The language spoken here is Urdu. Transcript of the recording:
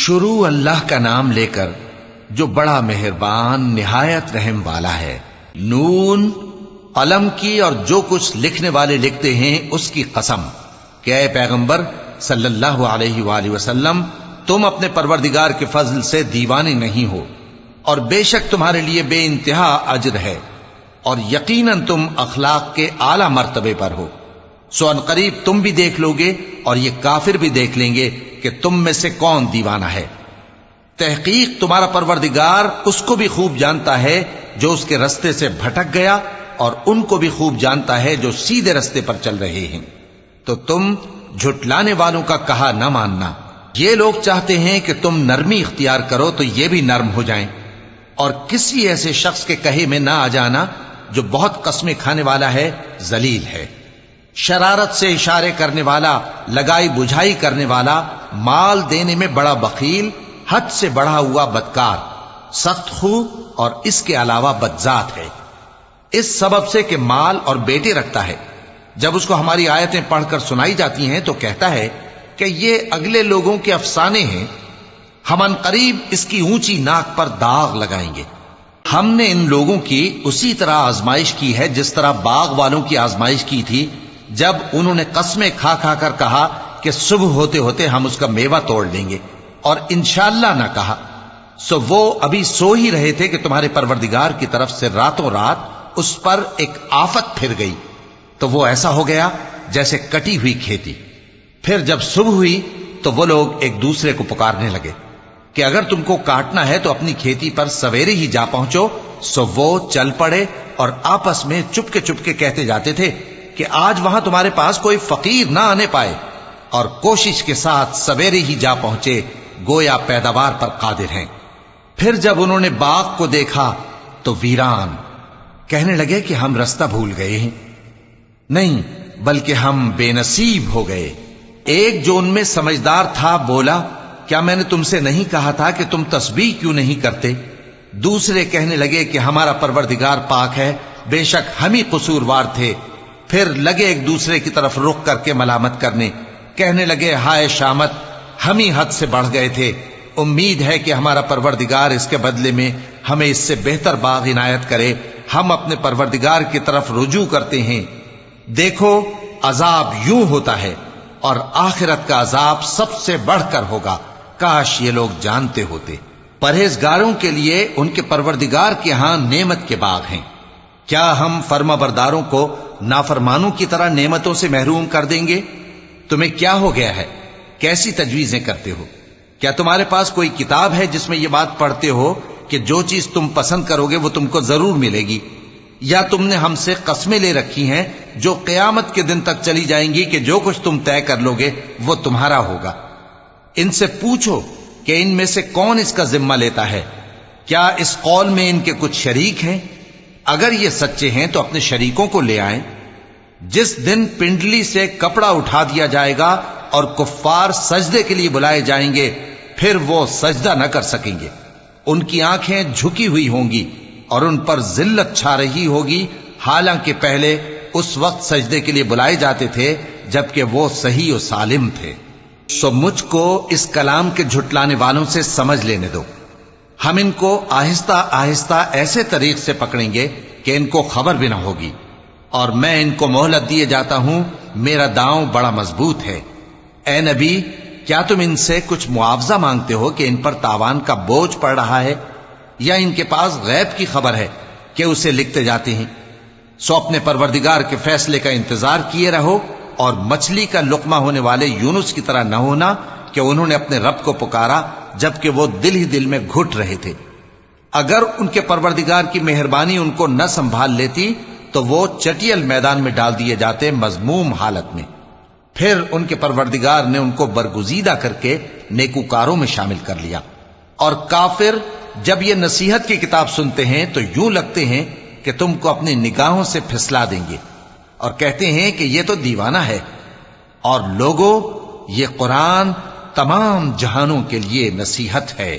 شروع اللہ کا نام لے کر جو بڑا مہربان نہایت رحم والا ہے۔ نون، قلم کی اور جو کچھ لکھنے والے لکھتے ہیں اس کی قسم کہ اے پیغمبر صلی اللہ علیہ وآلہ وسلم، تم اپنے پروردگار کے فضل سے دیوانے نہیں ہو، اور بے شک تمہارے لیے بے انتہا اجر ہے، اور یقیناً تم اخلاق کے اعلی مرتبے پر ہو۔ سو ان قریب تم بھی دیکھ لو گے اور یہ کافر بھی دیکھ لیں گے کہ تم میں سے کون دیوانہ ہے۔ تحقیق تمہارا پروردگار اس کو بھی خوب جانتا ہے جو اس کے رستے سے بھٹک گیا، اور ان کو بھی خوب جانتا ہے جو سیدھے رستے پر چل رہے ہیں۔ تو تم جھٹلانے والوں کا کہا نہ ماننا۔ یہ لوگ چاہتے ہیں کہ تم نرمی اختیار کرو تو یہ بھی نرم ہو جائیں، اور کسی ایسے شخص کے کہے میں نہ آ جانا جو بہت قسمیں کھانے والا ہے، ذلیل ہے، شرارت سے اشارے کرنے والا، لگائی بجھائی کرنے والا، مال دینے میں بڑا بخیل، حد سے بڑھا ہوا بدکار، سخت خو، اور اس کے علاوہ بدذات ہے، اس سبب سے کہ مال اور بیٹے رکھتا ہے۔ جب اس کو ہماری آیتیں پڑھ کر سنائی جاتی ہیں تو کہتا ہے کہ یہ اگلے لوگوں کے افسانے ہیں، ہم ان قریب اس کی اونچی ناک پر داغ لگائیں گے۔ ہم نے ان لوگوں کی اسی طرح آزمائش کی ہے جس طرح باغ والوں کی آزمائش کی تھی، جب انہوں نے قسمیں کھا کھا کر کہا کہ صبح ہوتے ہوتے ہم اس کا میوہ توڑ لیں گے، اور انشاءاللہ نہ کہا۔ سو وہ ابھی سو ہی رہے تھے کہ تمہارے پروردگار کی طرف سے راتوں رات اس پر ایک آفت پھر گئی، تو وہ ایسا ہو گیا جیسے کٹی ہوئی کھیتی۔ پھر جب صبح ہوئی تو وہ لوگ ایک دوسرے کو پکارنے لگے کہ اگر تم کو کاٹنا ہے تو اپنی کھیتی پر سویرے ہی جا پہنچو۔ سو وہ چل پڑے اور آپس میں چپ کے کہتے جاتے تھے کہ آج وہاں تمہارے پاس کوئی فقیر نہ آنے پائے، اور کوشش کے ساتھ سویرے ہی جا پہنچے، گویا پیداوار پر قادر ہیں۔ پھر جب انہوں نے باغ کو دیکھا تو ویران، کہنے لگے کہ ہم رستہ بھول گئے ہیں، نہیں بلکہ ہم بے نصیب ہو گئے۔ ایک جو ان میں سمجھدار تھا بولا، کیا میں نے تم سے نہیں کہا تھا کہ تم تسبیح کیوں نہیں کرتے؟ دوسرے کہنے لگے کہ ہمارا پروردگار پاک ہے، بے شک ہم ہی قصوروار تھے۔ پھر لگے ایک دوسرے کی طرف رخ کر کے ملامت کرنے، کہنے لگے ہائے شامت، ہم ہی حد سے بڑھ گئے تھے، امید ہے کہ ہمارا پروردگار اس کے بدلے میں ہمیں اس سے بہتر باغ عنایت کرے، ہم اپنے پروردگار کی طرف رجوع کرتے ہیں۔ دیکھو عذاب یوں ہوتا ہے، اور آخرت کا عذاب سب سے بڑھ کر ہوگا، کاش یہ لوگ جانتے ہوتے۔ پرہیزگاروں کے لیے ان کے پروردگار کے ہاں نعمت کے باغ ہیں۔ کیا ہم فرما برداروں کو نافرمانوں کی طرح نعمتوں سے محروم کر دیں گے؟ تمہیں کیا ہو گیا ہے؟ کیسی تجویزیں کرتے ہو؟ کیا تمہارے پاس کوئی کتاب ہے جس میں یہ بات پڑھتے ہو کہ جو چیز تم پسند کرو گے وہ تم کو ضرور ملے گی؟ یا تم نے ہم سے قسمیں لے رکھی ہیں جو قیامت کے دن تک چلی جائیں گی کہ جو کچھ تم طے کر لو گے وہ تمہارا ہوگا؟ ان سے پوچھو کہ ان میں سے کون اس کا ذمہ لیتا ہے؟ کیا اس قول میں ان کے کچھ شریک ہیں؟ اگر یہ سچے ہیں تو اپنے شریکوں کو لے آئیں۔ جس دن پنڈلی سے کپڑا اٹھا دیا جائے گا اور کفار سجدے کے لیے بلائے جائیں گے، پھر وہ سجدہ نہ کر سکیں گے، ان کی آنکھیں جھکی ہوئی ہوں گی اور ان پر ذلت چھا رہی ہوگی، حالانکہ پہلے اس وقت سجدے کے لیے بلائے جاتے تھے جبکہ وہ صحیح و سالم تھے۔ سو مجھ کو اس کلام کے جھٹلانے والوں سے سمجھ لینے دو، ہم ان کو آہستہ آہستہ ایسے طریق سے پکڑیں گے کہ ان کو خبر بھی نہ ہوگی، اور میں ان کو مہلت دیے جاتا ہوں، میرا داؤں بڑا مضبوط ہے۔ اے نبی، کیا تم ان سے کچھ معاوضہ مانگتے ہو کہ ان پر تاوان کا بوجھ پڑ رہا ہے، یا ان کے پاس غیب کی خبر ہے کہ اسے لکھتے جاتے ہیں؟ سو اپنے پروردگار کے فیصلے کا انتظار کیے رہو، اور مچھلی کا لقمہ ہونے والے یونس کی طرح نہ ہونا کہ انہوں نے اپنے رب کو پکارا جبکہ وہ دل ہی دل میں گھٹ رہے تھے۔ اگر ان کے پروردگار کی مہربانی ان کو نہ سنبھال لیتی تو وہ چٹیل میدان میں ڈال دیے جاتے مذموم حالت میں۔ پھر ان کے پروردگار نے ان کو برگزیدہ کر کے نیکوکاروں میں شامل کر لیا۔ اور کافر جب یہ نصیحت کی کتاب سنتے ہیں تو یوں لگتے ہیں کہ تم کو اپنی نگاہوں سے پھسلا دیں گے، اور کہتے ہیں کہ یہ تو دیوانہ ہے۔ اور لوگوں، یہ قرآن تمام جہانوں کے لیے نصیحت ہے۔